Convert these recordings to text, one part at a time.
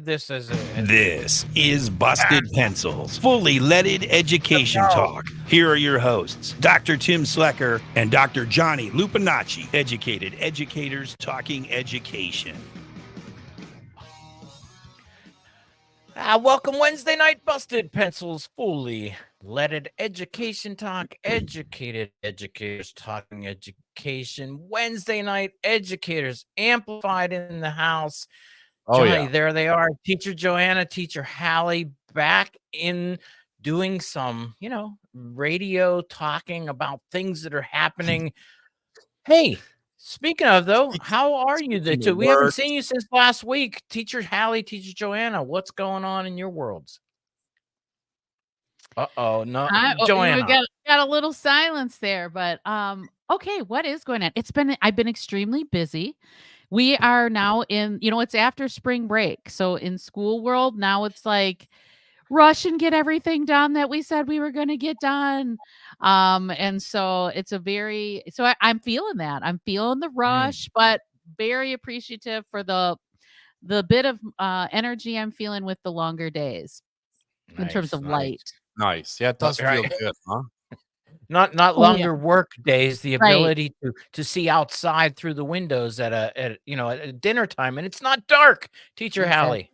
had this as a... This is Busted Pencils, fully leaded education talk. Here are your hosts, Dr. Tim Slekar and Dr. Johnny Lupinacci, educated educators talking education. Welcome Wednesday night, Busted Pencils, fully leaded education talk, educated educators talking education. Wednesday night educators amplified in the house. Johnny, there they are. Teacher Joanna, Teacher Hallie, back in doing some, radio talking about things that are happening. Hey, speaking of, though, how are you? We haven't seen you since last week. Teacher Hallie, Teacher Joanna, what's going on in your worlds? Uh-oh, no, Joanna. We got a little silence there, but okay, what is going on? I've been extremely busy. We are now in, it's after spring break. So in school world, now it's like rush and get everything done that we said we were going to get done. And so it's I'm feeling that. I'm feeling the rush, but very appreciative for the bit of energy I'm feeling with the longer days in terms of light. Nice. Yeah, it does feel good, huh? Not longer work days, the ability to see outside through the windows at dinner time, and it's not dark. Teacher Hallie.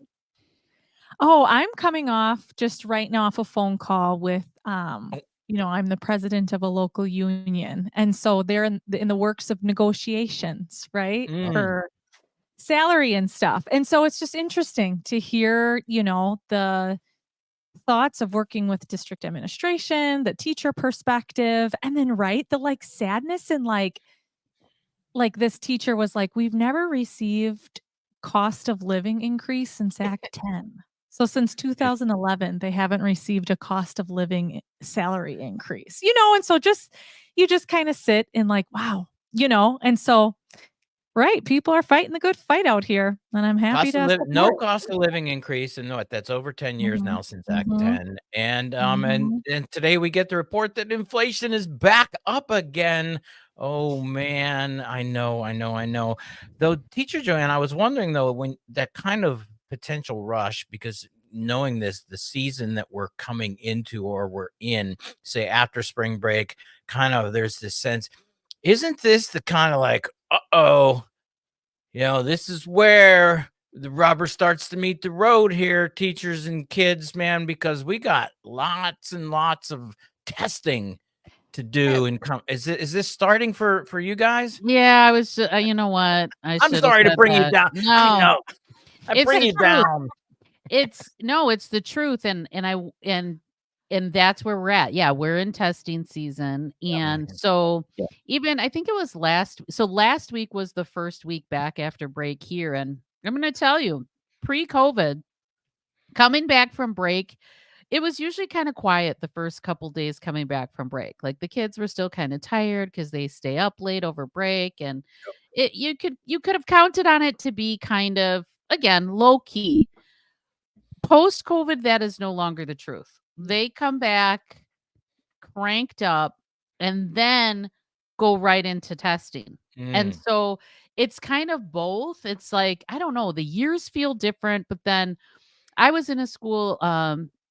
Oh, I'm coming off just right now off a phone call with I'm the president of a local union, and so they're in the works of negotiations, right, for salary and stuff. And so it's just interesting to hear, the thoughts of working with district administration, the teacher perspective, and then the sadness and like this teacher was like, we've never received cost of living increase since Act 10. So since 2011, they haven't received a cost of living salary increase, and so you just kind of sit and like, wow, and so people are fighting the good fight out here, and I'm happy no cost of living increase, and that's over 10 years now since Act 10, and and today we get the report that inflation is back up again. Oh man, I know. Though, Teacher Joanne, I was wondering though, when that kind of potential rush, because knowing the season that we're coming into or we're in, say after spring break, kind of there's this sense, isn't this the kind of like, this is where the rubber starts to meet the road here, teachers and kids, man, because we got lots and lots of testing to do. And is this starting for you guys? Yeah, I was, you know what? I'm sorry to bring you down. No, I know. I bring you down. It's the truth. And that's where we're at. Yeah, we're in testing season. And so even I think it was last week was the first week back after break here. And I'm going to tell you, pre-COVID, coming back from break, it was usually kind of quiet the first couple days coming back from break. Like the kids were still kind of tired because they stay up late over break. And you could have counted on it to be kind of, again, low key. Post-COVID, that is no longer the truth. They come back cranked up and then go right into testing. And so it's kind of both. It's like, I don't know, the years feel different, but then I was in a school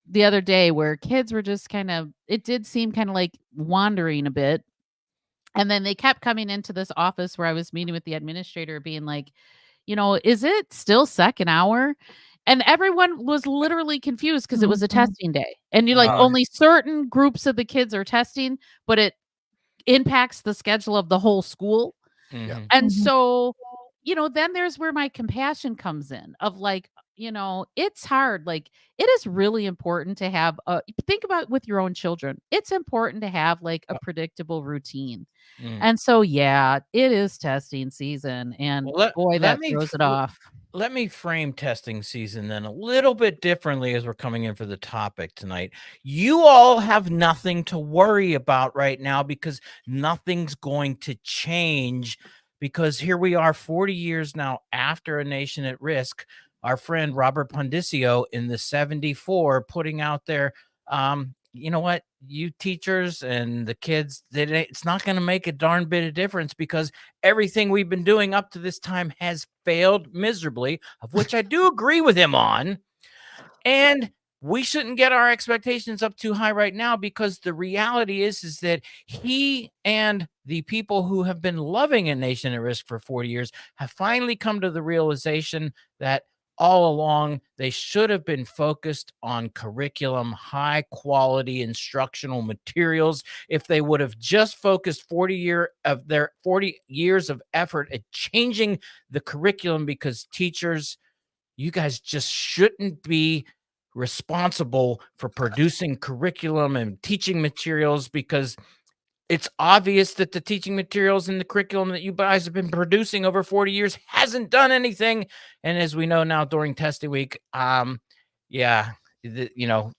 the other day where kids were just it did seem kind of like wandering a bit. And then they kept coming into this office where I was meeting with the administrator being like, is it still second hour? And everyone was literally confused because it was a testing day. And you're like, only certain groups of the kids are testing, but it impacts the schedule of the whole school. And so, then there's where my compassion comes in of like, it's hard. Like it is really important to have think about with your own children. It's important to have like a predictable routine. And so, yeah, it is testing season. And that throws it off. Let me frame testing season then a little bit differently as we're coming in for the topic tonight. You all have nothing to worry about right now because nothing's going to change, because here we are 40 years now after A Nation at Risk. Our friend Robert Pondicio in the 74 putting out there, you know what, you teachers and the kids, it's not going to make a darn bit of difference, because everything we've been doing up to this time has failed miserably, of which I do agree with him on. And we shouldn't get our expectations up too high right now, because the reality is that he and the people who have been loving A Nation at Risk for 40 years have finally come to the realization that all along they should have been focused on curriculum, high quality instructional materials. If they would have just focused 40 years of effort at changing the curriculum, because teachers, you guys just shouldn't be responsible for producing curriculum and teaching materials, because it's obvious that the teaching materials and the curriculum that you guys have been producing over 40 years hasn't done anything. And as we know now during testing week,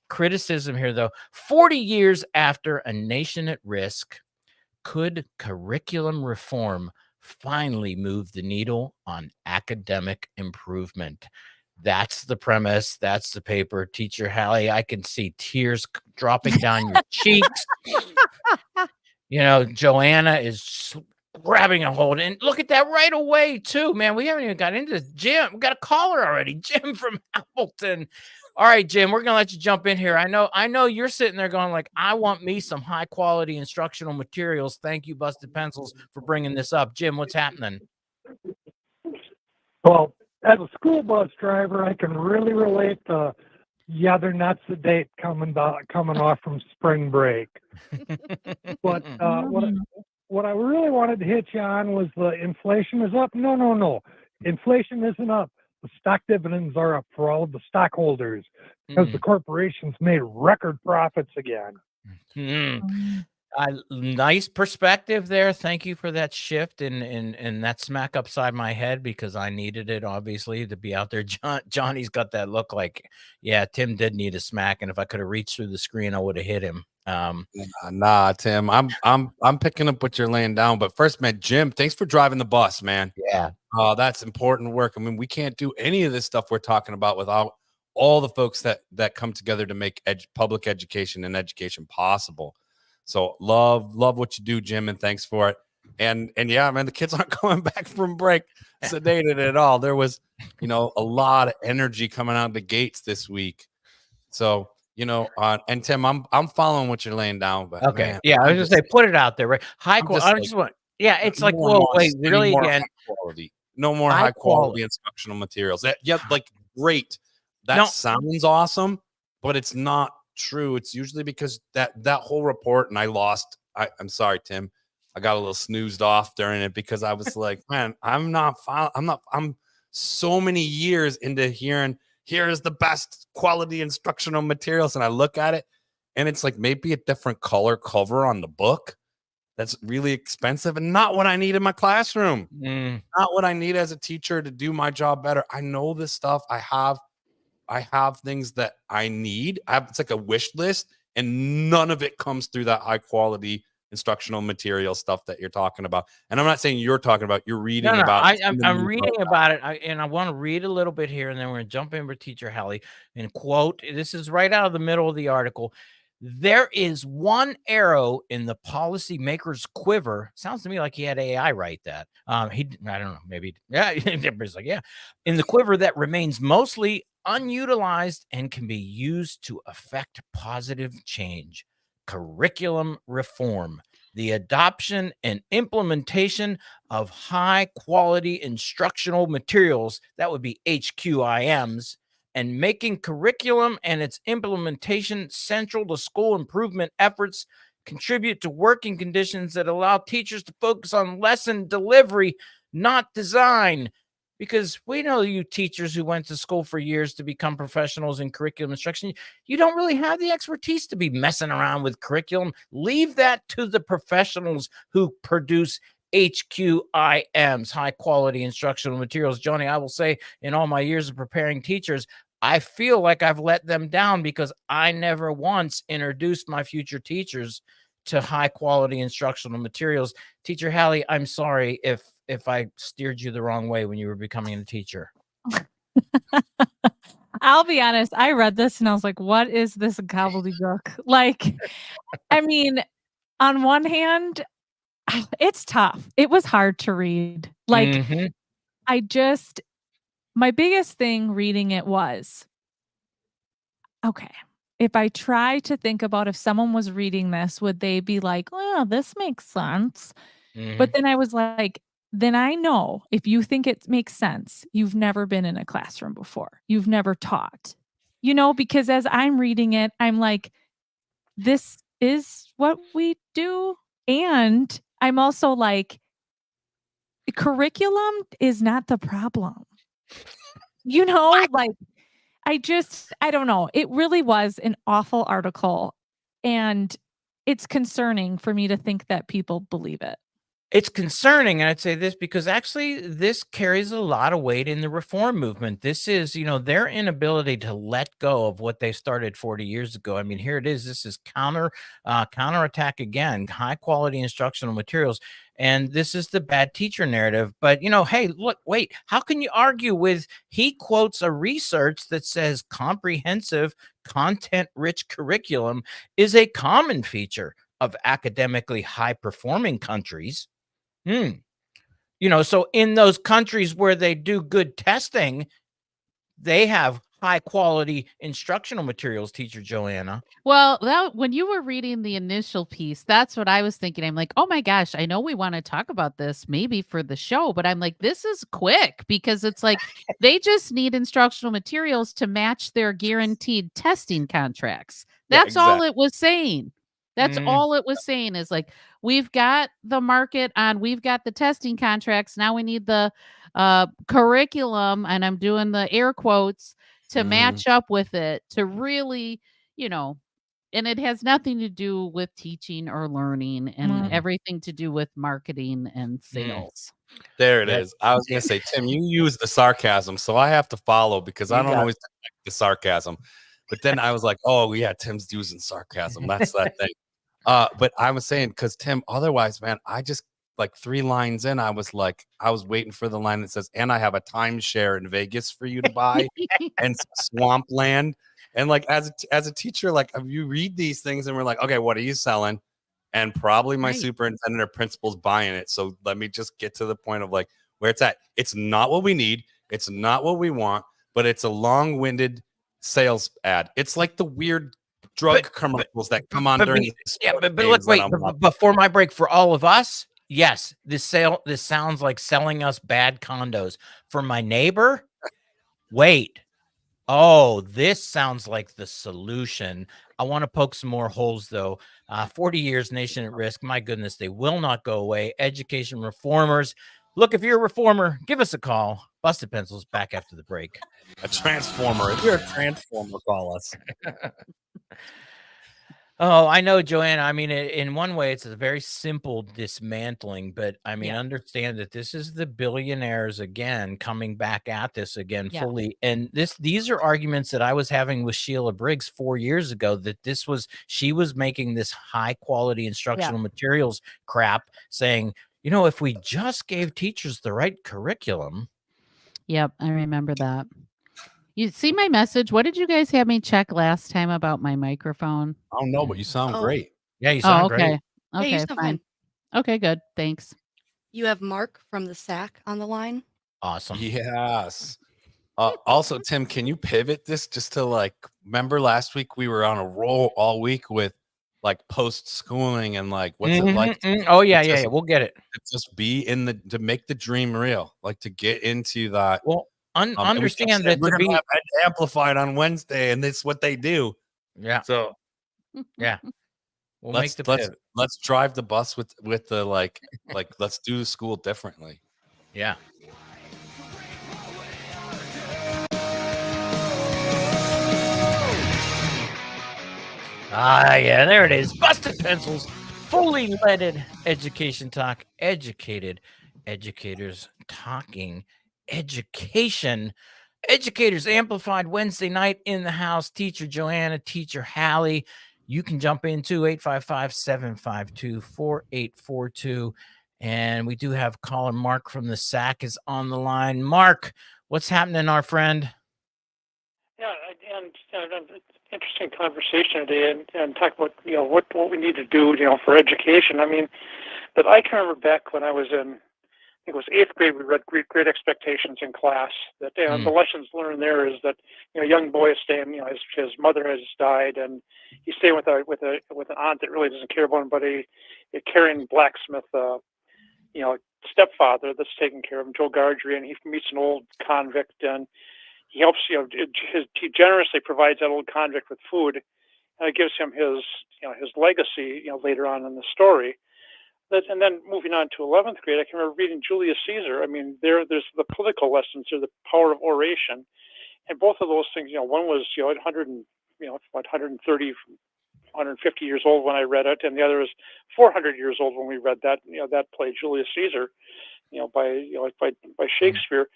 criticism here though, 40 years after A Nation at Risk, could curriculum reform finally move the needle on academic improvement? That's the premise. That's the paper. Teacher Hallie, I can see tears dropping down your cheeks. Joanna is grabbing a hold. And look at that right away, too, man. We haven't even got into this. Jim, we got a caller already. Jim from Appleton. All right, Jim, we're going to let you jump in here. I know you're sitting there going like, I want me some high quality instructional materials. Thank you, Busted Pencils, for bringing this up. Jim, what's happening? Well, as a school bus driver, I can really relate to, they're not sedate coming off from spring break. But what I really wanted to hit you on was the inflation is up. No. Inflation isn't up. The stock dividends are up for all of the stockholders, because the corporations made record profits again. Nice perspective there. Thank you for that shift and that smack upside my head, because I needed it, obviously, to be out there. Johnny's got that look like, yeah, Tim did need a smack, and if I could have reached through the screen, I would have hit him. Nah, Tim, I'm picking up what you're laying down. But first, man, Jim, thanks for driving the bus, man. Yeah. That's important work. I mean, we can't do any of this stuff we're talking about without all the folks that come together to make public education and education possible. So love what you do, Jim, and thanks for it. And yeah, man, the kids aren't coming back from break sedated at all. There was, a lot of energy coming out of the gates this week. So, and Tim, I'm following what you're laying down. But okay, man, I was gonna say, put it out there, right? High quality. It's like, whoa, wait, really again? Quality. No more high quality instructional materials. Great. That sounds awesome, but it's not true. It's usually because that whole report, and I'm sorry, Tim, I got a little snoozed off during it, because I was like, man, I'm so many years into hearing, here's the best quality instructional materials, and I look at it and it's like maybe a different color cover on the book that's really expensive and not what I need in my classroom. Not what I need as a teacher to do my job better. I know this stuff. I have things that I need. It's like a wish list, and none of it comes through that high quality instructional material stuff that you're talking about. And I'm not saying you're talking about, you're reading about. I'm reading about it. And I want to read a little bit here, and then we're going to jump in with Teacher Hallie and quote, this is right out of the middle of the article. There is one arrow in the policymaker's quiver. Sounds to me like he had AI write that. I don't know, maybe. Yeah. Everybody's like, yeah. In the quiver that remains mostly unutilized and can be used to affect positive change. Curriculum reform, the adoption and implementation of high quality instructional materials, that would be HQIMs, and making curriculum and its implementation central to school improvement efforts, contribute to working conditions that allow teachers to focus on lesson delivery, not design. Because we know you teachers who went to school for years to become professionals in curriculum instruction, you don't really have the expertise to be messing around with curriculum. Leave that to the professionals who produce HQIMs, high quality instructional materials. Johnny, I will say, in all my years of preparing teachers, I feel like I've let them down, because I never once introduced my future teachers to high quality instructional materials. Teacher Hallie, I'm sorry if I steered you the wrong way when you were becoming a teacher. I'll be honest. I read this and I was like, what is this gobbledygook? Like, I mean, on one hand, it's tough. It was hard to read. Like, Mhm. my biggest thing reading it was, okay, if I try to think about if someone was reading this, would they be like, oh, this makes sense? But Mhm. then I was like, then I know if you think it makes sense, you've never been in a classroom before. You've never taught, because as I'm reading it, I'm like, this is what we do. And I'm also like, curriculum is not the problem. Like I don't know. It really was an awful article. And it's concerning for me to think that people believe it. It's concerning, and I'd say this because actually this carries a lot of weight in the reform movement. This is, their inability to let go of what they started 40 years ago. I mean, here it is. This is counterattack again, high quality instructional materials. And this is the bad teacher narrative. But, hey, look, wait, how can you argue with he quotes a research that says comprehensive, content rich curriculum is a common feature of academically high performing countries. So in those countries where they do good testing, they have high quality instructional materials, teacher Joanna. Well, when you were reading the initial piece, that's what I was thinking. I'm like, oh my gosh, I know we want to talk about this maybe for the show, but I'm like, this is quick because it's like they just need instructional materials to match their guaranteed testing contracts. Yeah, That's all exactly. it was saying. That's all it was saying is like, we've got the market on, we've got the testing contracts. Now we need the curriculum, and I'm doing the air quotes to match up with it to really, and it has nothing to do with teaching or learning and Mm. everything to do with marketing and sales. There it That- is. I was gonna say, Tim, you use the sarcasm, so I have to follow because I You don't got always detect the sarcasm. But then I was like, oh yeah, Tim's using sarcasm. That's that thing. But I was saying, because Tim, otherwise, man, I just like 3 lines in, I was like, I was waiting for the line that says, and I have a timeshare in Vegas for you to buy and swampland. And like as a teacher, like you read these things and we're like, okay, what are you selling? And probably my Right. superintendent or principal's buying it. So let me just get to the point of like where it's at. It's not what we need. It's not what we want, but it's a long-winded sales ad. It's like the weird drug commercials that come on during the sport but games look, that wait, I'm watching. before my break for all of us, yes, this sounds like selling us bad condos. For my neighbor, wait. Oh, this sounds like the solution. I want to poke some more holes, though. 40 years, nation at risk. My goodness, they will not go away. Education reformers. Look, if you're a reformer, give us a call. Busted Pencils back after the break. A transformer. If you're a transformer, call us. Oh, I know, Joanna. I mean, in one way, it's a very simple dismantling, but I mean, Yeah. understand that this is the billionaires again coming back at this again Yeah. fully. And these are arguments that I was having with Sheila Briggs 4 years ago, that she was making this high quality instructional materials crap, saying, if we just gave teachers the right curriculum. Yep. I remember that. You see my message? What did you guys have me check last time about my microphone? I don't know, but you sound great. Yeah, you Oh, sound okay. great. Yeah, you Okay, sound fine. fine. Okay, good. Thanks. You have Mark from the SAC on the line. Awesome. Yes. Also, Tim, can you pivot this just to like, remember last week we were on a roll all week with like post schooling and like what's it like? Oh yeah, to yeah, just- yeah. We'll get it. to just be to make the dream real, like to get into that. Well, and we understand just that said we're to gonna be have Ed Amplified on Wednesday, and this is what they do. yeah, So yeah. We'll make the pivot. let's drive the bus with the like let's do school differently. Yeah. Yeah, there it is. Busted Pencils, fully leaded education talk, educated educators talking education. Educators Amplified Wednesday night in the house. Teacher Joanna, Teacher Hallie. You can jump into 855-752-4842. And we do have caller Mark from the SAC is on the line. Mark, what's happening, our friend? Yeah, and interesting conversation today, and talk about what we need to do for education. I mean, but I can remember back when I was in, I think it was eighth grade, we read Great Expectations in class. That the lessons learned there is that a young boy is staying, his mother has died, and he's staying with an aunt that really doesn't care about him, but a caring blacksmith, stepfather that's taking care of him, Joe Gardry, and he meets an old convict, and he helps, he generously provides that old convict with food, and it gives him his legacy, later on in the story. And then moving on to 11th grade, I can remember reading Julius Caesar. I mean, there's the political lessons, or the power of oration, and both of those things. One was 130, 150 years old when I read it, and the other is 400 years old when we read that. That play, Julius Caesar, by Shakespeare.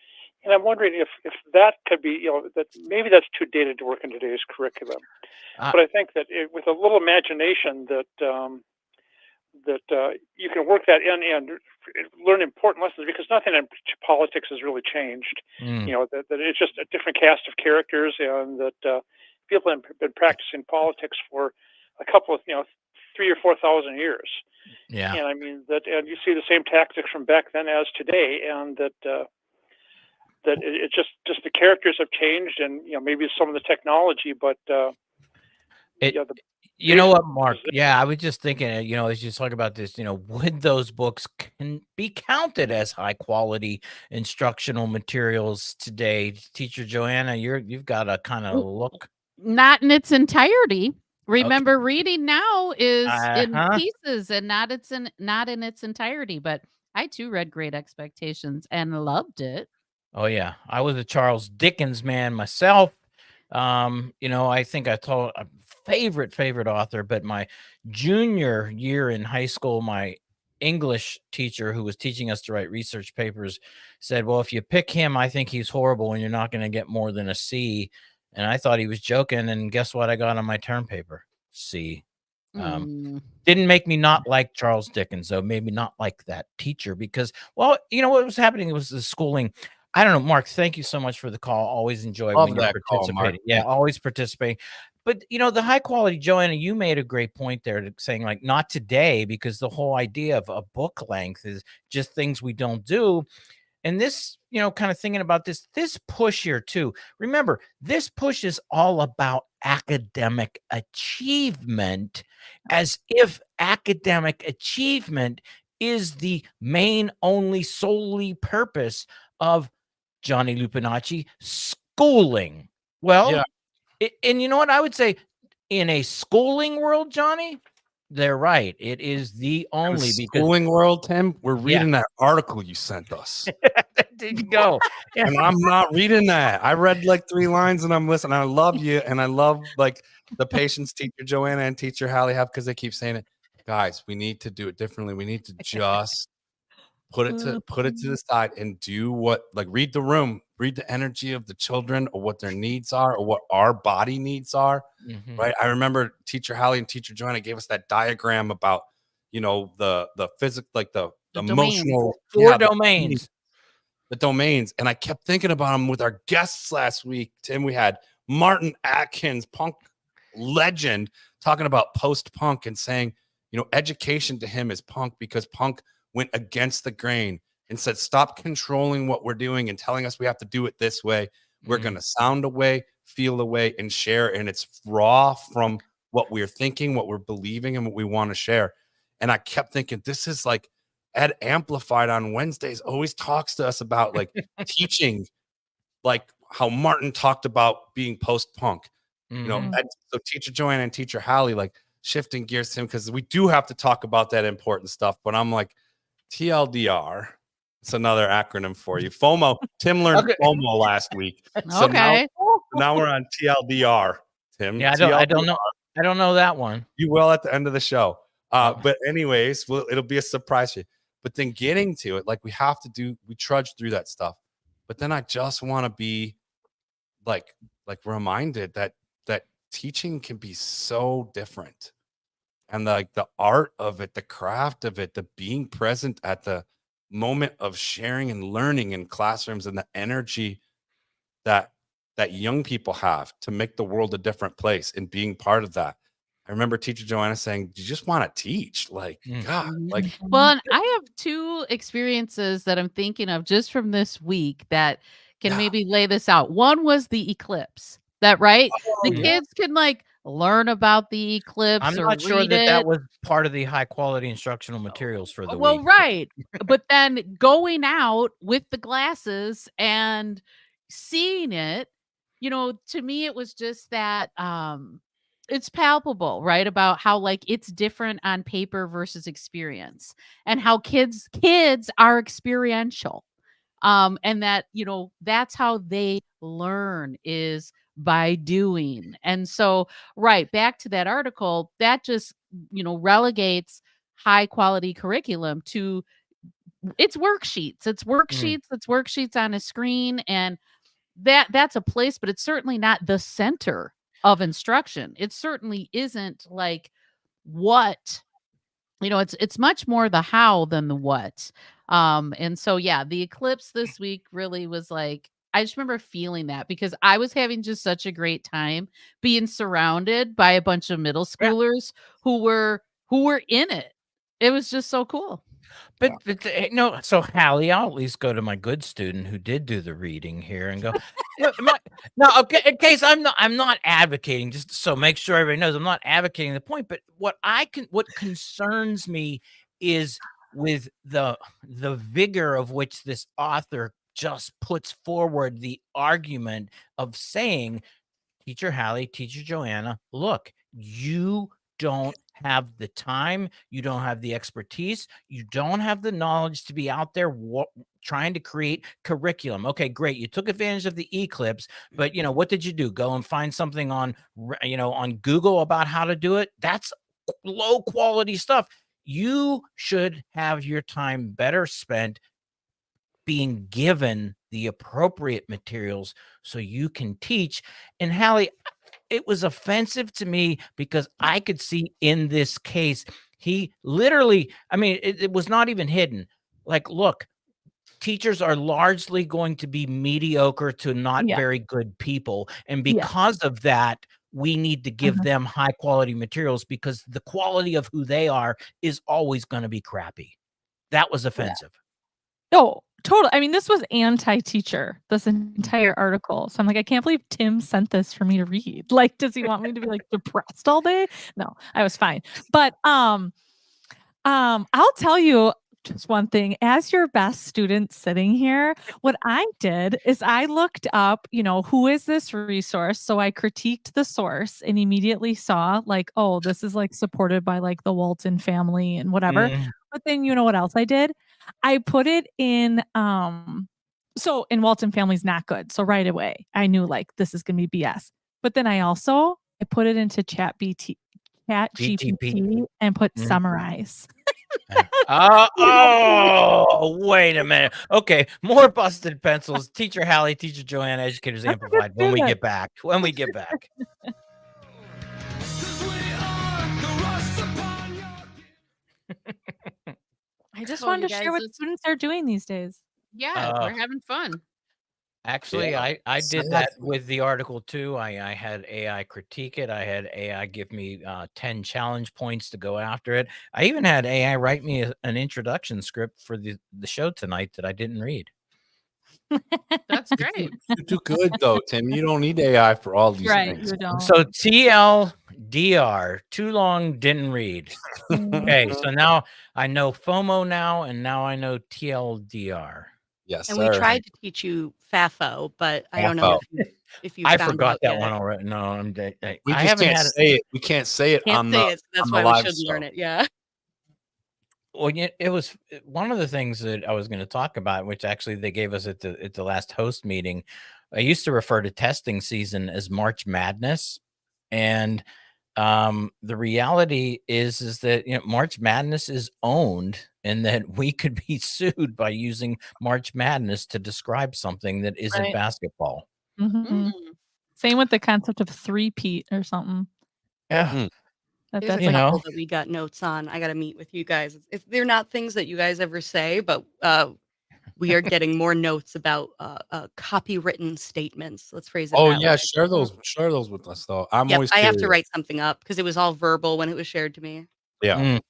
And I'm wondering if that could be, that maybe that's too dated to work in today's curriculum. But I think that with a little imagination, that you can work that in and learn important lessons, because nothing in politics has really changed. That it's just a different cast of characters, and that people have been practicing politics for a couple of 3,000 or 4,000 years. Yeah. And I mean and you see the same tactics from back then as today, and that it's just the characters have changed, and maybe some of the technology, but you know what, Mark? Yeah, I was just thinking, as you talk about this, would those books can be counted as high quality instructional materials today? Teacher Joanna, you've got a kind of look. Not in its entirety. Remember, reading now is in Uh-huh. pieces and not in its entirety. But I too read Great Expectations and loved it. Oh yeah, I was a Charles Dickens man myself. I think I told a favorite author, but my junior year in high school, my English teacher, who was teaching us to write research papers, said, "Well, if you pick him, I think he's horrible and you're not going to get more than a C." And I thought he was joking, and guess what I got on my term paper? C. Didn't make me not like Charles Dickens, though. Made me not like that teacher, because, well, what was happening was the schooling. I don't know, Mark, thank you so much for the call. Always enjoy Love when you're that call, Mark. participating. Yeah, always participating. But, the high quality, Joanna, you made a great point there, saying, like, not today, because the whole idea of a book length is just things we don't do. And this, kind of thinking about this push here too. Remember, this push is all about academic achievement, as if academic achievement is the main, only, solely purpose of Johnny Lupinacci schooling. Well, and you know what I would say, in a schooling world, Johnny, they're right. It is the only, because schooling world, Tim, we're reading that article you sent us. There you go. And I'm not reading that. I read like 3 lines and I'm listening. I love you. And I love like the patience teacher Joanna and teacher Hallie have, because they keep saying it. Guys, we need to do it differently. We need to just put it to the side and do what, like, read the room, read the energy of the children, or what their needs are, or what our body needs are. Right. I remember teacher Hallie and teacher Joanna gave us that diagram about, the physical, like the emotional, domains. The domains. And I kept thinking about them with our guests last week. Tim, we had Martin Atkins, punk legend, talking about post-punk and saying, education to him is punk, because punk went against the grain and said, stop controlling what we're doing and telling us we have to do it this way. We're going to sound away, feel away, and share. And it's raw from what we're thinking, what we're believing, and what we want to share. And I kept thinking, this is like Ed Amplified on Wednesdays always talks to us about like teaching, like how Martin talked about being post-punk. So teacher Joanna and teacher Hallie, like shifting gears to him, because we do have to talk about that important stuff. But I'm like, TLDR. It's another acronym for you. FOMO. Tim learned FOMO last week. So now we're on TLDR. Tim. Yeah, I don't know. I don't know that one. You will at the end of the show. But anyways, it'll be a surprise for you. But then getting to it, like we trudge through that stuff. But then I just want to be like reminded that teaching can be so different. And like the art of it, the craft of it, the being present at the moment of sharing and learning in classrooms, and the energy that that young people have to make the world a different place and being part of that. I remember teacher Joanna saying, you just want to teach. Like, God, like, Well, and I have 2 experiences that I'm thinking of just from this week that can Yeah. maybe lay this out. One was the eclipse. That right? The yeah. kids can like learn about the eclipse I'm or not sure read that it. that was part of the high quality instructional materials for the Well, week. right. But then going out with the glasses and seeing it, to me it was just that it's palpable, right? About how like it's different on paper versus experience and how kids are experiential. And that, that's how they learn is by doing. And so, right, back to that article, that just, relegates high quality curriculum to it's worksheets. It's worksheets on a screen. And that's a place, but it's certainly not the center of instruction. It certainly isn't like what it's much more the how than the what. And so yeah, the eclipse this week really was like I just remember feeling that because I was having just such a great time being surrounded by a bunch of middle schoolers who were in it. It was just so cool. But no, so Hallie, I'll at least go to my good student who did do the reading here and go, no, okay, in case I'm not advocating, just so make sure everybody knows I'm not advocating the point, but what concerns me is with the vigor of which this author just puts forward the argument of saying, Teacher Hallie, Teacher Joanna, look, you don't have the time, you don't have the expertise, you don't have the knowledge to be out there trying to create curriculum. Okay, great. You took advantage of the eclipse, but what did you do? Go and find something on on Google about how to do it? That's low quality stuff. You should have your time better spent being given the appropriate materials so you can teach. And Hallie, it was offensive to me because I could see in this case, he literally, I mean, it was not even hidden. Like, look, teachers are largely going to be mediocre to not Yeah. very good people. And Yeah. because of that, we need to give them high quality materials because the quality of who they are is always going to be crappy. That was offensive. No, totally. I mean, this was anti-teacher, this entire article. So I'm like, I can't believe Tim sent this for me to read. Like, does he want me to be like depressed all day? No, I was fine. But I'll tell you just one thing. As your best student sitting here, what I did is I looked up, who is this resource? So I critiqued the source and immediately saw like, oh, this is like supported by like the Walton family and whatever. But then you know what else I did? I put it in so in Walton family's not good. So right away I knew like this is gonna be BS. But then I put it into chat GPT and put summarize. Wait a minute. Okay, more busted pencils. Teacher Hallie, Teacher Joanna, Educators Amplified. When we get back. I just Oh, wanted you to share guys, what students are doing these days. Yeah, we're having fun. Actually, Yeah. I did that with the article too. I had AI critique it. I had AI give me 10 challenge points to go after it. I even had AI write me an introduction script for the show tonight that I didn't read. That's great. You do good though, Tim. You don't need AI for all these Right, things. you don't. So TLDR, too long, didn't read. Okay, so now I know FOMO now, and now I know TLDR. Yes, And sir. we tried to teach you FAFO, but I don't know if you I found forgot out that yet. one already. No, We I just haven't can't had say it. We can't say it Can't on say the it. So that's on why the we live should show. learn it. Yeah. Well, yeah, it was one of the things that I was going to talk about, which actually they gave us at the last host meeting. I used to refer to testing season as March Madness, and the reality is that March Madness is owned, and that we could be sued by using March Madness to describe something that isn't Right. basketball. Same with the concept of three-peat or something. Yeah. That's There's a like couple that we got notes on. I got to meet with you guys. They're not things that you guys ever say, but we are getting more notes about copywritten statements. Let's phrase it Oh that yeah, way. share those with us though. I'm Yep, always I have to curious. write something up because it was all verbal when it was shared to me. Yeah. Mm.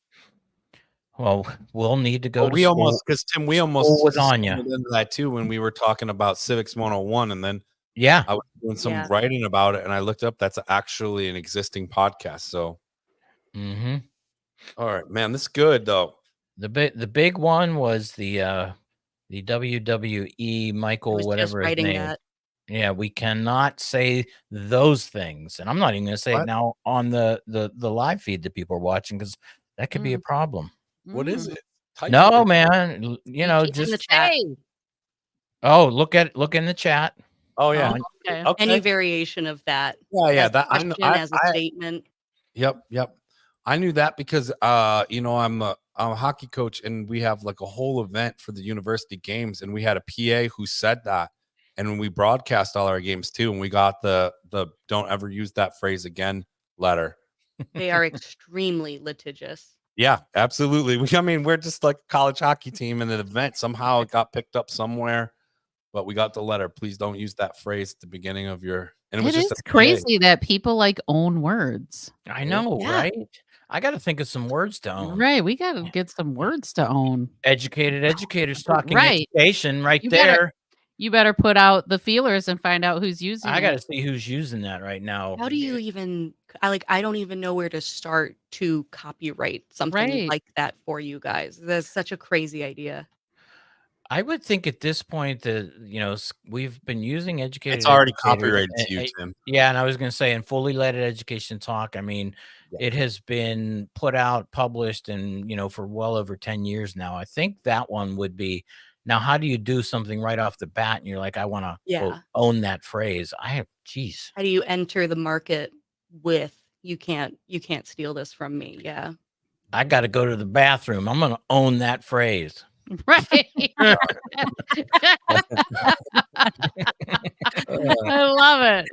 Well, we'll need to go Well, to we school. almost, because Tim, we School almost was on ya. stumbled into that too when we were talking about Civics 101, and then Yeah. I was doing some Yeah. writing about it, and I looked up that's actually an existing podcast. So, Mm-hmm. all right, man, this is good though. The big one was the WWE I Michael, was just whatever his writing name. that. Yeah, we cannot say those things, and I'm not even going to say What? it now on the live feed that people are watching because that could be a problem. What is it? Type it No, in. man, you know, It's in the just chat. look in the chat. Oh yeah. Oh, okay. Okay. Any variation of that. Yeah, yeah. As a That I know. question, as a statement. Yep. I knew that because I'm a hockey coach, and we have like a whole event for the university games, and we had a PA who said that, and when we broadcast all our games too, and we got the "don't ever use that phrase again" letter. They are extremely litigious. Yeah, absolutely. I mean, we're just like a college hockey team, and an event somehow it got picked up somewhere, but we got the letter. Please don't use that phrase at the beginning of your. And it was It just is a PA. crazy that people like own words. I know, Yeah. right? I got to think of some words to own. Right. We got to get some words to own. Educated educators talking Right. education right You there. You better put out the feelers and find out who's using I got to it. see who's using that right now. How do you even I don't even know where to start to copyright something Right. like that for you guys. That's such a crazy idea. I would think at this point that we've been using educated. It's already educators, copyrighted to you, Tim. Yeah, and I was going to say in fully leaded education talk. I mean, it has been put out, published, and for well over 10 years now. I think that one would be. Now, how do you do something right off the bat? And you're like, I want to own that phrase. Geez. How do you enter the market with you can't steal this from me? Yeah. I got to go to the bathroom. I'm going to own that phrase. Right. I love it.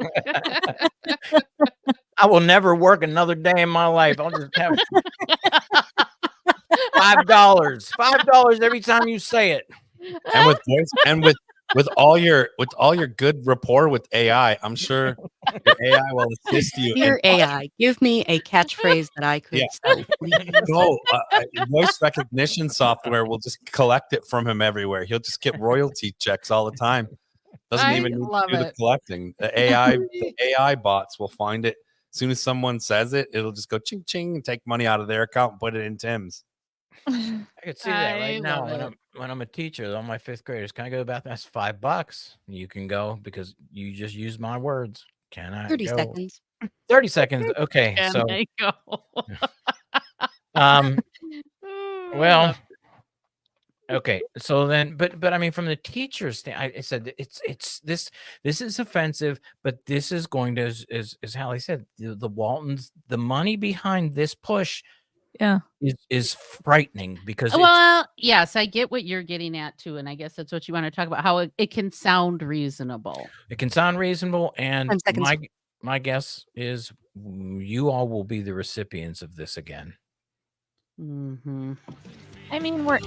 I will never work another day in my life. I'll just have $5 every time you say it. And with voice and with all your good rapport with AI, I'm sure your AI will assist you. Dear AI, give me a catchphrase that I could sell, please. No, voice recognition software will just collect it from him everywhere. He'll just get royalty checks all the time. Doesn't even need to do the collecting. The AI bots will find it. As soon as someone says it, it'll just go ching ching and take money out of their account and put it in Tim's. I could see that right now when I'm a teacher. All my fifth graders, can I go to the bathroom? That's $5. You can go because you just used my words. Can I 30 go? seconds. 30 seconds. Okay. Can So I go? well, okay. So then, but I mean, from the teacher's stand, I said it's this is offensive, but this is going to, as Hallie said, the Waltons, the money behind this push, is frightening because yes, I get what you're getting at too, and I guess that's what you want to talk about. How it can sound reasonable. It can sound reasonable, and 10 seconds. my guess is you all will be the recipients of this again. Mm-hmm. I mean, we're As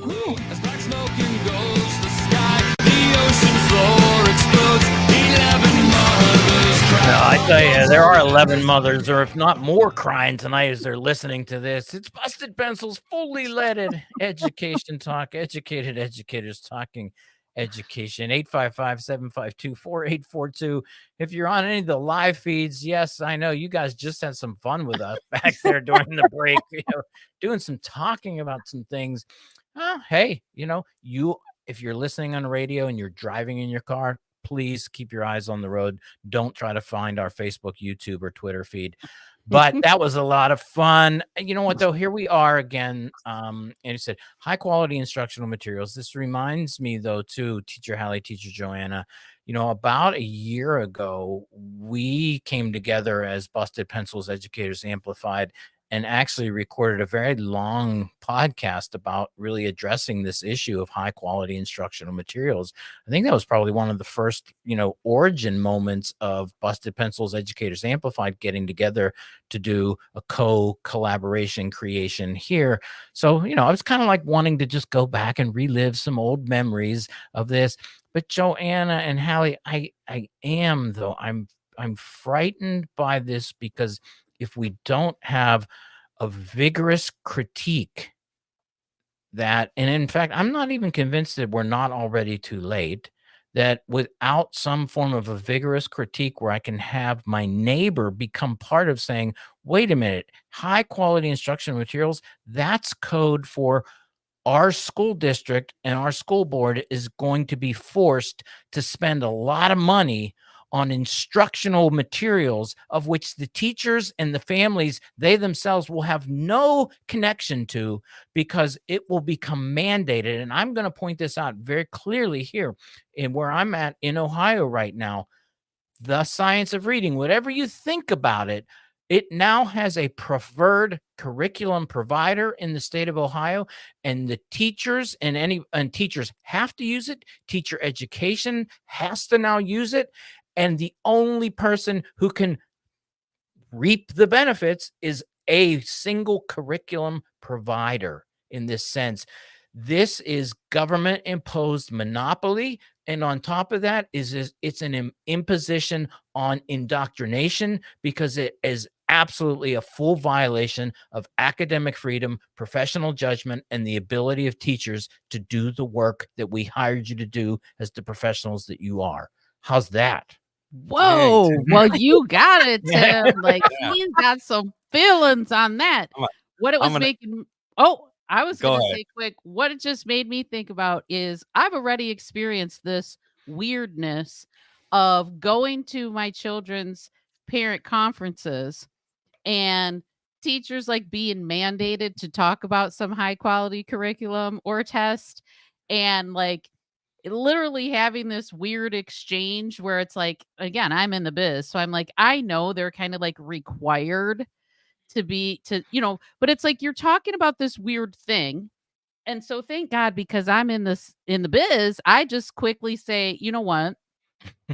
black smoking goes the sky, the ocean floor explodes. 11 mothers cry. I tell you, there are 11 mothers, or if not more, crying tonight as they're listening to this. It's Busted Pencils, fully leaded education talk, educated educators talking education. 855-752-4842. If you're on any of the live feeds, yes, I know you guys just had some fun with us back there during the break, doing some talking about some things. Hey, if you're listening on the radio and you're driving in your car, please keep your eyes on the road. Don't try to find our Facebook, YouTube, or Twitter feed. But that was a lot of fun. You know what, though? Here we are again. And he said, high quality instructional materials. This reminds me, though, too, Teacher Hallie, Teacher Joanna, about a year ago, we came together as Busted Pencils Educators Amplified, and actually recorded a very long podcast about really addressing this issue of high quality instructional materials. I think that was probably one of the first, origin moments of Busted Pencils Educators Amplified getting together to do a collaboration creation here. So, I was kind of like wanting to just go back and relive some old memories of this. But Joanna and Hallie, I am though. I'm frightened by this because if we don't have a vigorous critique and in fact, I'm not even convinced that we're not already too late, that without some form of a vigorous critique where I can have my neighbor become part of saying, wait a minute, high quality instructional materials, that's code for our school district, and our school board is going to be forced to spend a lot of money on instructional materials of which the teachers and the families, they themselves will have no connection to, because it will become mandated. And I'm going to point this out very clearly here in where I'm at in Ohio right now. The science of reading, whatever you think about it, it now has a preferred curriculum provider in the state of Ohio, and the teachers and teachers have to use it. Teacher education has to now use it. And the only person who can reap the benefits is a single curriculum provider in this sense. This is government imposed monopoly. And on top of that it's an imposition on indoctrination, because it is absolutely a full violation of academic freedom, professional judgment, and the ability of teachers to do the work that we hired you to do as the professionals that you are. How's that? Whoa. Tim. Well, you got it, Yeah. Tim. Like Yeah. he's got some feelings on that. I'm a- What it was I'm gonna- making. Oh, I was Go going to ahead. say quick. What it just made me think about is I've already experienced this weirdness of going to my children's parent conferences and teachers like being mandated to talk about some high quality curriculum or test, and like literally having this weird exchange where it's like, again, I'm in the biz, so I'm like, I know they're kind of like required but it's like you're talking about this weird thing. And so thank God, because I'm in the biz, I just quickly say, you know what?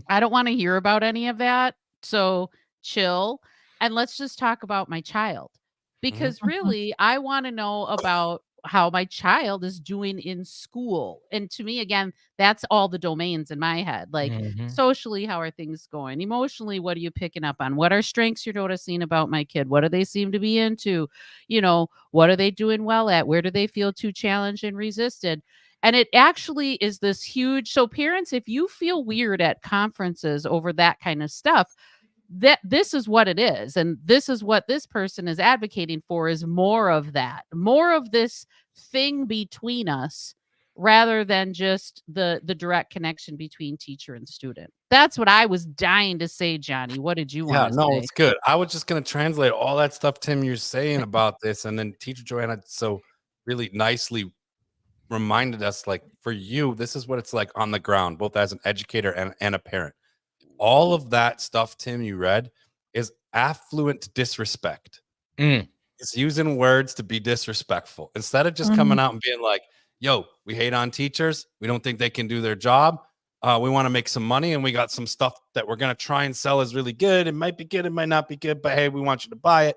I don't want to hear about any of that. So chill, and let's just talk about my child. Because really, I want to know about how my child is doing in school. And to me, again, that's all the domains in my head. Like Mhm. socially, how are things going? Emotionally, what are you picking up on? What are strengths you're noticing about my kid? What do they seem to be into? What are they doing well at? Where do they feel too challenged and resisted? And it actually is this huge. So, parents, if you feel weird at conferences over that kind of stuff, that this is what it is. And this is what this person is advocating for, is more of that, more of this thing between us, rather than just the direct connection between teacher and student. That's what I was dying to say, Johnny. What did you Yeah, want to no, say? it's good. I was just going to translate all that stuff, Tim, you're saying about this. And then teacher Joanna so really nicely reminded us, like, for you, this is what it's like on the ground, both as an educator and a parent. All of that stuff, Tim, you read is affluent disrespect. Mm. It's using words to be disrespectful instead of just coming out and being like, yo, we hate on teachers. We don't think they can do their job. We want to make some money, and we got some stuff that we're going to try and sell as really good. It might be good, it might not be good, but hey, we want you to buy it.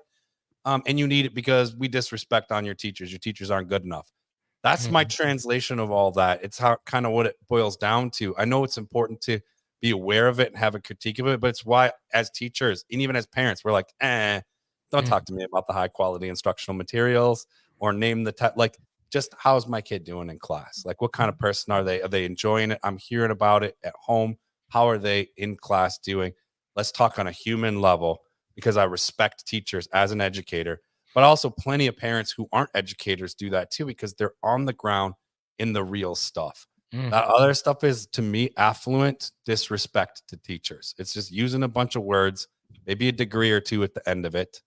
And you need it because we disrespect on your teachers. Your teachers aren't good enough. That's my translation of all that. It's how kind of what it boils down to. I know it's important to be aware of it and have a critique of it, but it's why as teachers and even as parents, we're like, don't talk to me about the high quality instructional materials or name the like, just how's my kid doing in class? Like, what kind of person are they? Are they enjoying it? I'm hearing about it at home. How are they in class doing? Let's talk on a human level, because I respect teachers as an educator, but also plenty of parents who aren't educators do that too, because they're on the ground in the real stuff. That other stuff is, to me, affluent disrespect to teachers. It's just using a bunch of words, maybe a degree or two at the end of it,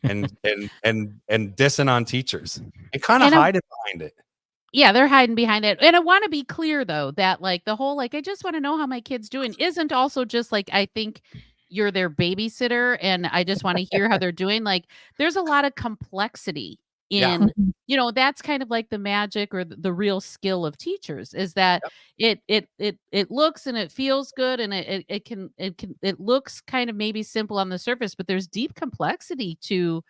and dissing on teachers and kind of hiding behind it. Yeah, they're hiding behind it. And I want to be clear though, that like the whole, like, I just want to know how my kid's doing isn't also just like, I think you're their babysitter and I just want to hear how they're doing. Like there's a lot of complexity Yeah. in, that's kind of like the magic or the real skill of teachers is that it looks and it feels good and it looks kind of maybe simple on the surface, but there's deep complexity to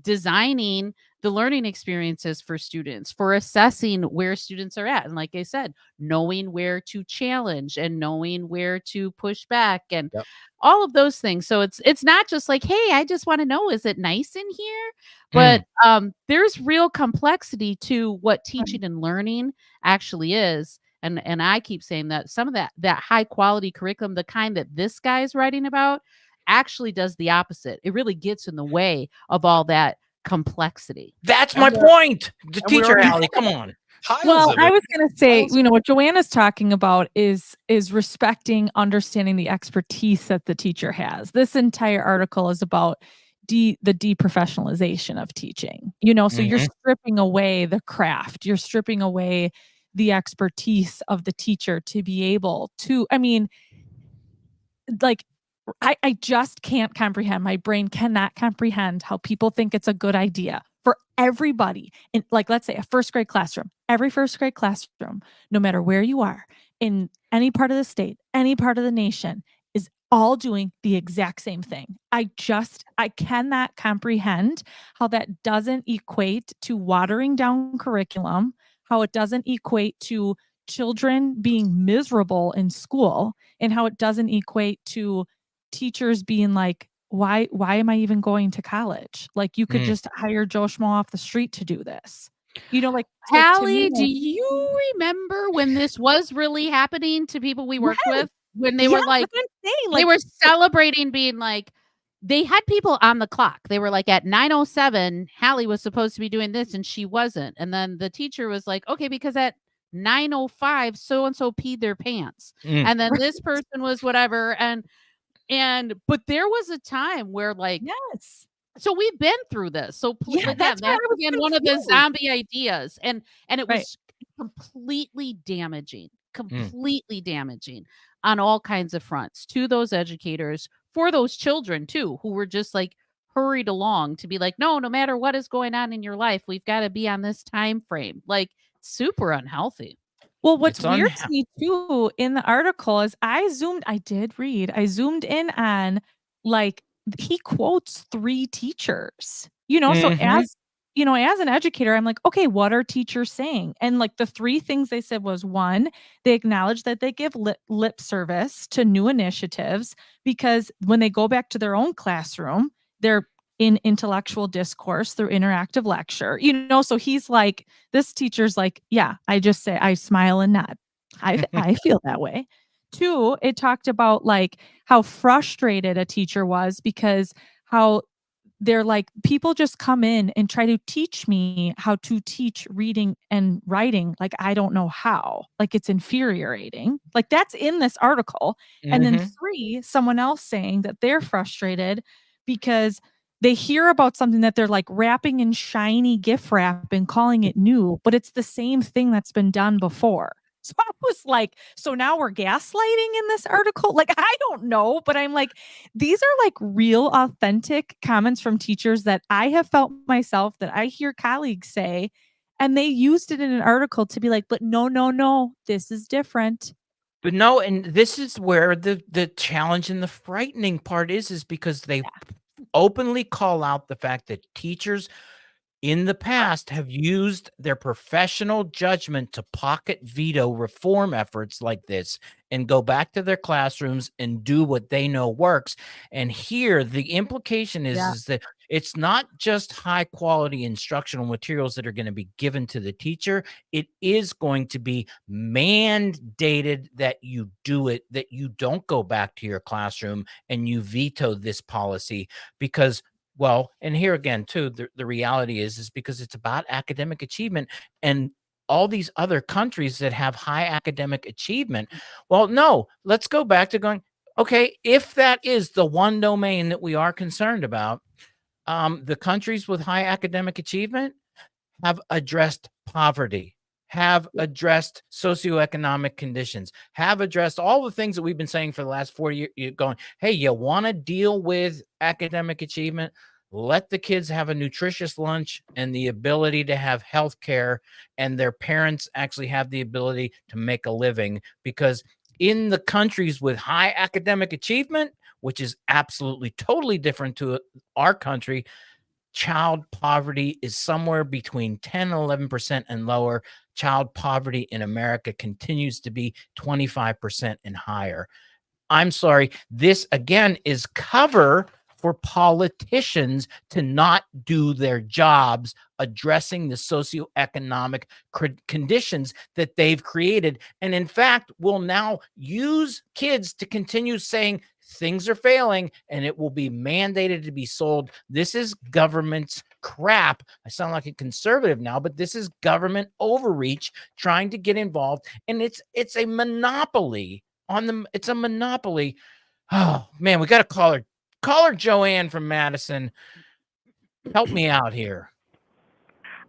designing the learning experiences for students, for assessing where students are at. And like I said, knowing where to challenge and knowing where to push back and Yep. all of those things. So it's not just like, hey, I just want to know, is it nice in here? Mm. But there's real complexity to what teaching and learning actually is. And I keep saying that some of that high quality curriculum, the kind that this guy's writing about, actually does the opposite. It really gets in the way of all that complexity. That's And my we're- point. The and we're teacher, already- Allie, come on. Piles Well, of I it. was going to say, Piles what Joanna's talking about is respecting, understanding the expertise that the teacher has. This entire article is about the deprofessionalization of teaching. So you're stripping away the craft. You're stripping away the expertise of the teacher to be able to, like, I just can't comprehend. My brain cannot comprehend how people think it's a good idea for everybody in, like, let's say a first grade classroom, every first grade classroom, no matter where you are in any part of the state, any part of the nation, is all doing the exact same thing. I cannot comprehend how that doesn't equate to watering down curriculum, how it doesn't equate to children being miserable in school, and how it doesn't equate to teachers being like, why am I even going to college? Like, you could just hire Joe Schmo off the street to do this. Like, to Hallie, me, do you remember when this was really happening to people we worked with? When they were yeah, like, that's what I'm saying, they were celebrating being like, they had people on the clock. They were like, at 9:07, Hallie was supposed to be doing this and she wasn't. And then the teacher was like, okay, because at 9:05, so and so peed their pants. And then this person was whatever. But there was a time where, like, yes. so we've been through this. So Yeah, again, that's where I was again one of the confused. zombie ideas, and it Right. was completely damaging on all kinds of fronts to those educators, for those children too, who were just like hurried along to be like, no matter what is going on in your life, we've got to be on this time frame. Like, super unhealthy. Well, what's It's weird to me too in the article is I zoomed in on, like, he quotes 3 teachers, so as an educator, I'm like, okay, what are teachers saying? And like the 3 things they said was, 1, they acknowledge that they give lip service to new initiatives because when they go back to their own classroom, they're in intellectual discourse through interactive lecture, so he's like, this teacher's like, yeah, I just say, I smile and nod. I feel that way. 2, it talked about like how frustrated a teacher was because how they're like, people just come in and try to teach me how to teach reading and writing. Like, I don't know how, like, it's infuriating. Like, that's in this article. And then 3, someone else saying that they're frustrated because they hear about something that they're like wrapping in shiny gift wrap and calling it new, but it's the same thing that's been done before. So I was like, so now we're gaslighting in this article? Like, I don't know, but I'm like, these are like real authentic comments from teachers that I have felt myself, that I hear colleagues say, and they used it in an article to be like, but no, this is different. But no, and this is where the challenge and the frightening part is because they openly call out the fact that teachers in the past have used their professional judgment to pocket veto reform efforts like this and go back to their classrooms and do what they know works. And here the implication is that it's not just high quality instructional materials that are going to be given to the teacher. It is going to be mandated that you do it, that you don't go back to your classroom and you veto this policy because, well, and here again, too, the reality is because it's about academic achievement and all these other countries that have high academic achievement. Well, no, let's go back to going, okay, if that is the one domain that we are concerned about, the countries with high academic achievement have addressed poverty, have addressed socioeconomic conditions, have addressed all the things that we've been saying for the last 4 years, going, hey, you want to deal with academic achievement? Let the kids have a nutritious lunch and the ability to have health care, and their parents actually have the ability to make a living. Because in the countries with high academic achievement, which is absolutely totally different to our country, child poverty is somewhere between 10 and 11% and lower. Child poverty in America continues to be 25% and higher. I'm sorry. This again is cover for politicians to not do their jobs addressing the socioeconomic conditions that they've created. And in fact, will now use kids to continue saying things are failing and it will be mandated to be sold. This is government's crap. I sound like a conservative now, but this is government overreach trying to get involved. And it's a monopoly on them. It's a monopoly. Oh man, we got to call her. Call her Joanne from Madison. Help me out here.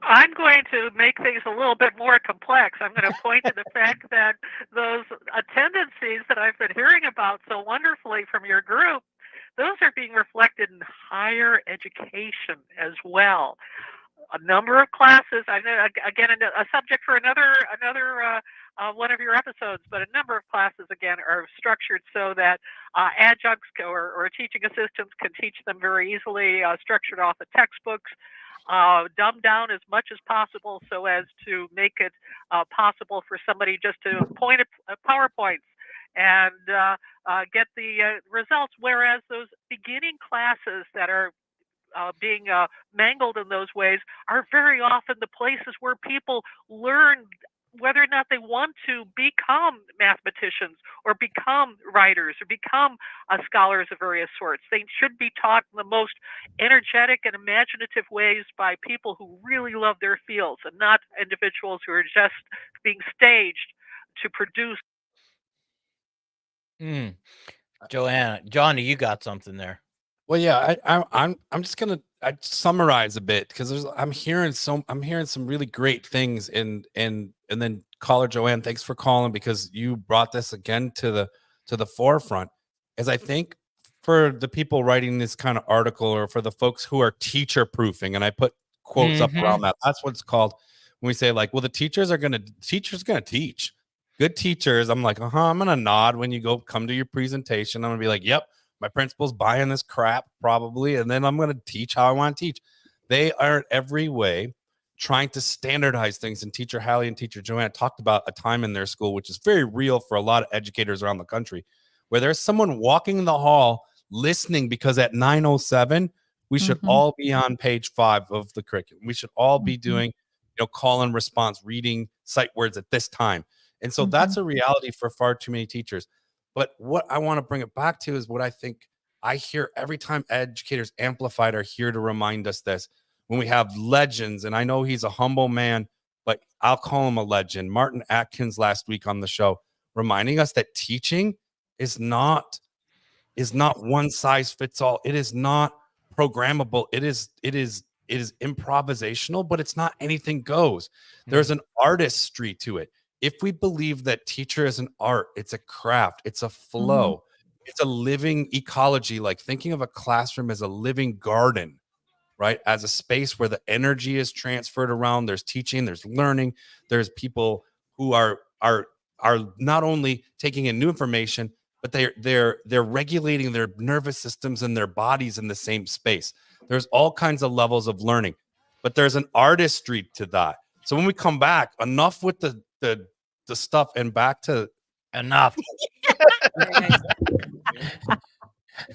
I'm going to make things a little bit more complex. I'm going to point to the fact that those tendencies that I've been hearing about so wonderfully from your group, those are being reflected in higher education as well. A number of classes, I know, again, a subject for another one of your episodes, but a number of classes, again, are structured so that adjuncts or teaching assistants can teach them very easily, structured off of textbooks, dumbed down as much as possible so as to make it possible for somebody just to point at PowerPoints and get the results, whereas those beginning classes that are being mangled in those ways are very often the places where people learn whether or not they want to become mathematicians or become writers or become scholars of various sorts. They should be taught in the most energetic and imaginative ways by people who really love their fields and not individuals who are just being staged to produce. Johnny, you got something there. Well, yeah, I'm just gonna summarize a bit because I'm hearing some really great things, and then caller Joanne, thanks for calling because you brought this again to the forefront. As I think for the people writing this kind of article, or for the folks who are teacher proofing, and I put quotes up around that. That's what it's called when we say like, well, the teacher's gonna teach. Good teachers, I'm like, I'm gonna nod when you come to your presentation. I'm gonna be like, yep. My principal's buying this crap probably, and then I'm going to teach how I want to teach. They are in every way trying to standardize things. And Teacher Hallie and Teacher Joanne talked about a time in their school, which is very real for a lot of educators around the country, where there's someone walking the hall listening because at 9:07, we should all be on page 5 of the curriculum. We should all be doing, call and response, reading sight words at this time. And so that's a reality for far too many teachers. But what I want to bring it back to is what I think I hear every time Educators Amplified are here to remind us this. When we have legends, and I know he's a humble man, but I'll call him a legend. Martin Atkins last week on the show, reminding us that teaching is not one size fits all. It is not programmable. It is improvisational, but it's not anything goes. There's an artistry to it. If we believe that teacher is an art, it's a craft, it's a flow, it's a living ecology, like thinking of a classroom as a living garden, right? As a space where the energy is transferred around, there's teaching, there's learning, there's people who are not only taking in new information, but they're regulating their nervous systems and their bodies in the same space. There's all kinds of levels of learning, but there's an artistry to that. So when we come back, enough with the stuff and back to enough.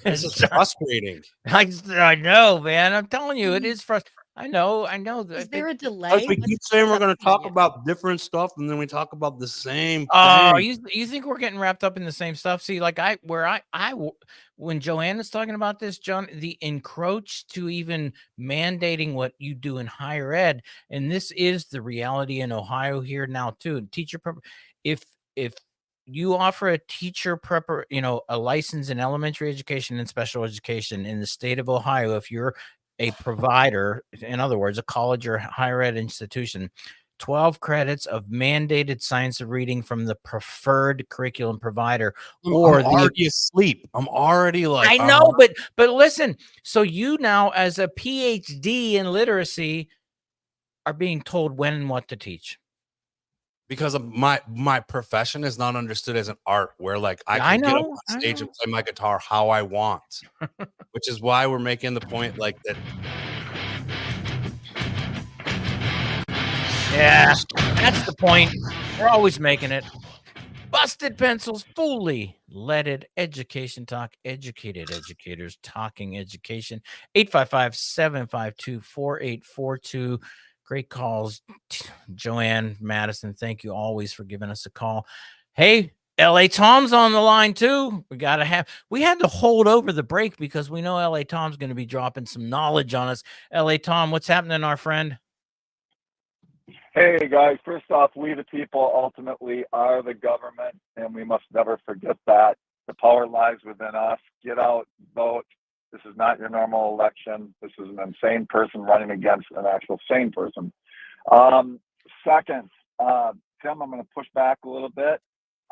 This is frustrating. I know, man. I'm telling you, it is frustrating. I know. Is there a delay? We keep saying we're going to talk about different stuff, and then we talk about the same Oh, thing. you think we're getting wrapped up in the same stuff? See, like when Joanne is talking about this, John, the encroach to even mandating what you do in higher ed, and this is the reality in Ohio here now too. If you offer a teacher a license in elementary education and special education in the state of Ohio, if you're a provider, in other words, a college or higher ed institution, 12 credits of mandated science of reading from the preferred curriculum provider, I'm or the already asleep. I'm already like, I know, but listen, so you now, as a PhD in literacy, are being told when and what to teach. because of my profession is not understood as an art where like I I can get up know, on I stage know. and play my guitar how I want, which is why we're making the point like that. Yeah, that's the point. We're always making it. Busted Pencils, fully leaded education talk, educated educators talking education. 855-752-4842. Great calls. Joanne, Madison, thank you always for giving us a call. Hey, LA Tom's on the line too. We had to hold over the break because we know LA Tom's going to be dropping some knowledge on us. LA Tom, what's happening, our friend? Hey guys, first off, we the people ultimately are the government, and we must never forget that. The power lies within us. Get out, vote. This is not your normal election. This is an insane person running against an actual sane person. Second, Tim, I'm going to push back a little bit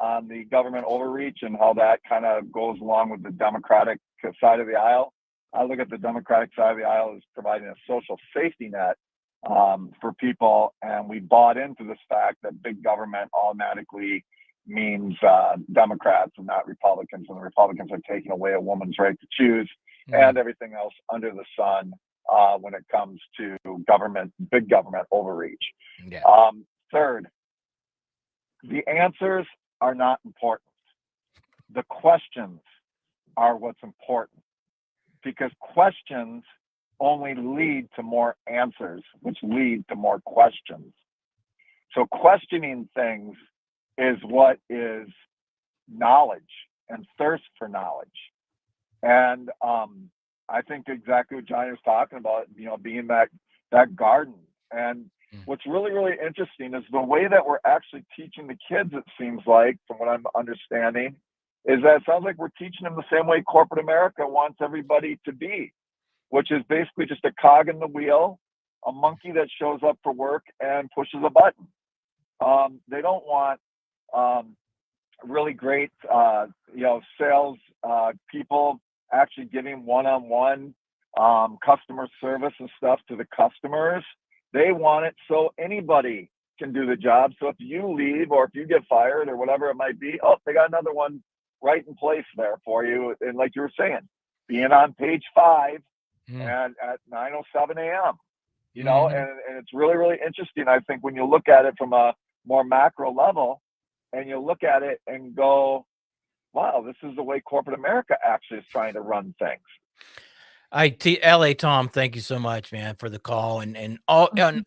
on the government overreach and how that kind of goes along with the Democratic side of the aisle. I look at the Democratic side of the aisle as providing a social safety net for people, and we bought into this fact that big government automatically means Democrats and not Republicans, and the Republicans are taking away a woman's right to choose and everything else under the sun when it comes to big government overreach. Yeah. Third, the answers are not important. The questions are what's important, because questions only lead to more answers, which lead to more questions. So questioning things is what is knowledge and thirst for knowledge. And I think exactly what Johnny was talking about, being that garden. And what's really, really interesting is the way that we're actually teaching the kids, it seems like, from what I'm understanding, is that it sounds like we're teaching them the same way corporate America wants everybody to be, which is basically just a cog in the wheel, a monkey that shows up for work and pushes a button. They don't want really great, sales people actually giving one-on-one customer service and stuff to the customers. They want it so anybody can do the job. So if you leave or if you get fired or whatever it might be, they got another one right in place there for you. And like you were saying, being on page 5 and at 9:07 a.m. And it's really, really interesting. I think when you look at it from a more macro level and you look at it and go, wow, this is the way corporate America actually is trying to run things. LA Tom, thank you so much, man, for the call, and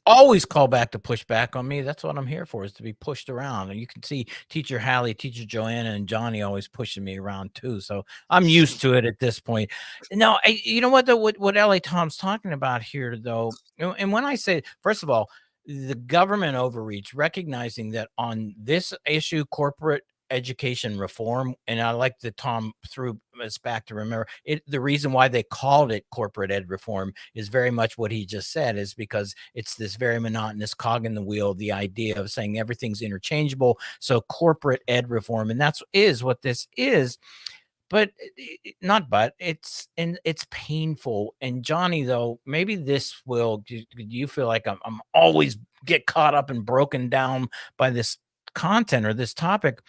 always call back to push back on me. That's what I'm here for, is to be pushed around. And you can see Teacher Hallie, Teacher Joanna, and Johnny always pushing me around too. So I'm used to it at this point. Now, you know what, though, what LA Tom's talking about here, though, and when I say, first of all, the government overreach, recognizing that on this issue, corporate education reform, and I like that Tom threw us back to remember it. The reason why they called it corporate ed reform is very much what he just said, is because it's this very monotonous cog in the wheel, the idea of saying everything's interchangeable. So corporate ed reform, and is what this is. But it's painful. And Johnny, though, maybe this will, do you feel like I'm always get caught up and broken down by this content or this topic?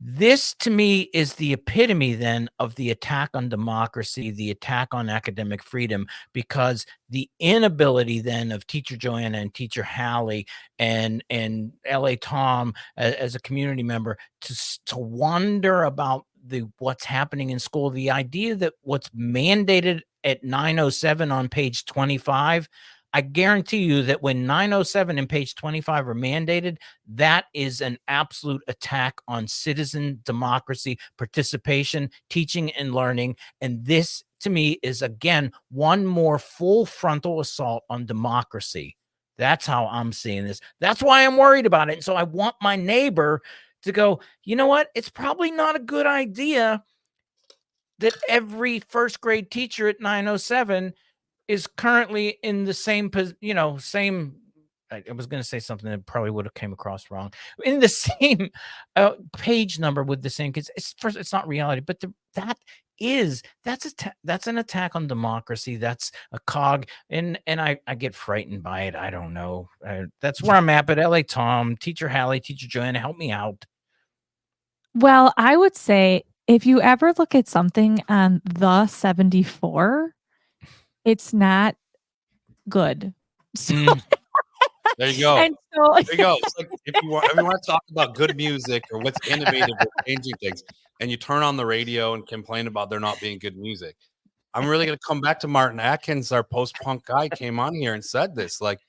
This, to me, is the epitome then of the attack on democracy, the attack on academic freedom, because the inability then of Teacher Joanna and Teacher Hallie and LA Tom as a community member to wonder about what's happening in school, the idea that what's mandated at 9:07 on page 25, I guarantee you that when 9:07 and page 25 are mandated, that is an absolute attack on citizen democracy, participation, teaching and learning. And this, to me, is, again, one more full frontal assault on democracy. That's how I'm seeing this. That's why I'm worried about it. And so I want my neighbor to go, you know what? It's probably not a good idea that every first grade teacher at 9:07 is currently in the same I was going to say something that probably would have came across wrong. In the same page number with the same kids. It's not reality, but that's an attack on democracy. That's a cog, and I get frightened by it. I don't know. That's where I'm at. But LA Tom, Teacher Hallie, Teacher Joanna, help me out. Well, I would say if you ever look at something on the 74, it's not good. So, There you go. and so There you go. It's like if you want to talk about good music or what's innovative or changing things, and you turn on the radio and complain about there not being good music. I'm really going to come back to Martin Atkins, our post-punk guy, came on here and said this. Like,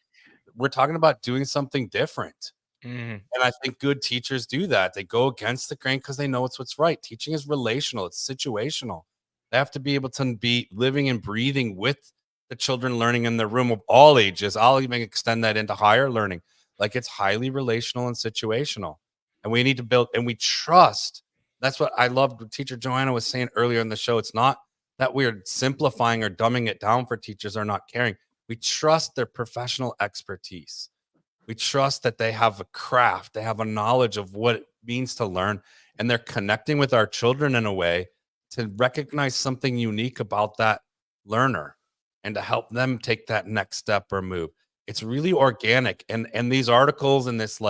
we're talking about doing something different. And I think good teachers do that. They go against the grain because they know it's what's right. Teaching is relational. It's situational. They have to be able to be living and breathing with the children learning in the room of all ages. I'll even extend that into higher learning. Like, it's highly relational and situational. And we need to build, and we trust. That's what I loved what Teacher Joanna was saying earlier in the show. It's not that we're simplifying or dumbing it down for teachers or not caring. We trust their professional expertise. We trust that they have a craft, they have a knowledge of what it means to learn, and they're connecting with our children in a way to recognize something unique about that learner and to help them take that next step or move. It's really organic. And these articles and this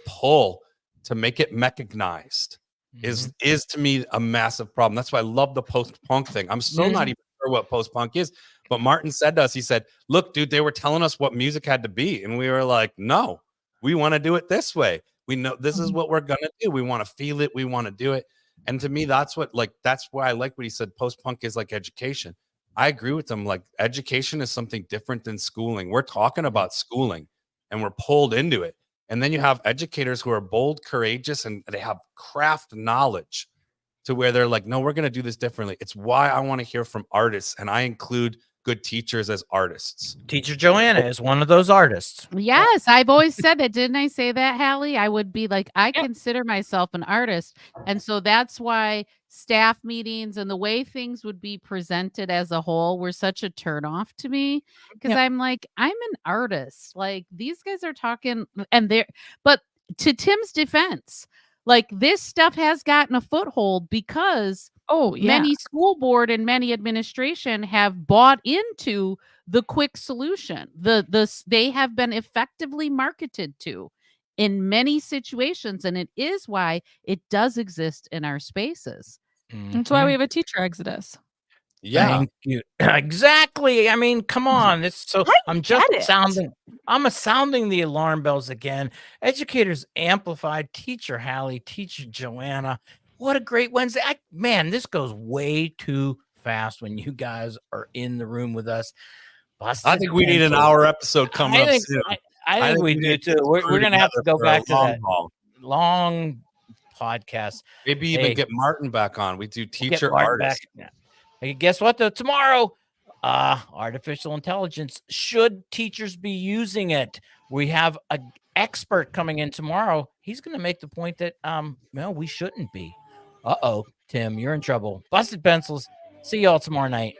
pull to make it mechanized is to me a massive problem. That's why I love the post-punk thing. I'm still not even sure what post-punk is. But Martin said to us, he said, look, dude, they were telling us what music had to be. And we were like, no, we want to do it this way. We know this is what we're going to do. We want to feel it. We want to do it. And to me, that's why I like what he said. Post-punk is like education. I agree with him. Like, education is something different than schooling. We're talking about schooling and we're pulled into it. And then you have educators who are bold, courageous, and they have craft knowledge to where they're like, no, we're going to do this differently. It's why I want to hear from artists. And I include good teachers as artists. Teacher Joanna is one of those artists. Yes, I've always said that. Didn't I say that, Hallie? I would be like, I consider myself an artist. And so that's why staff meetings and the way things would be presented as a whole were such a turnoff to me. Because I'm like, I'm an artist. Like, these guys are talking but to Tim's defense, like, this stuff has gotten a foothold because many school board and many administration have bought into the quick solution. They have been effectively marketed to in many situations, and it is why it does exist in our spaces. That's why we have a teacher exodus. Yeah. Thank you. Exactly. I mean, come on. I'm sounding the alarm bells again. Educators Amplified, Teacher Hallie, Teacher Joanna. What a great Wednesday. Man, this goes way too fast when you guys are in the room with us. I think we need an hour episode coming up soon. I think we do too. We're going to have to go back to that long podcast. Maybe even get Martin back on. We do teacher artists. Hey, guess what though? Tomorrow, artificial intelligence. Should teachers be using it? We have an expert coming in tomorrow. He's going to make the point that no, we shouldn't be. Tim, you're in trouble. Busted Pencils. See y'all tomorrow night.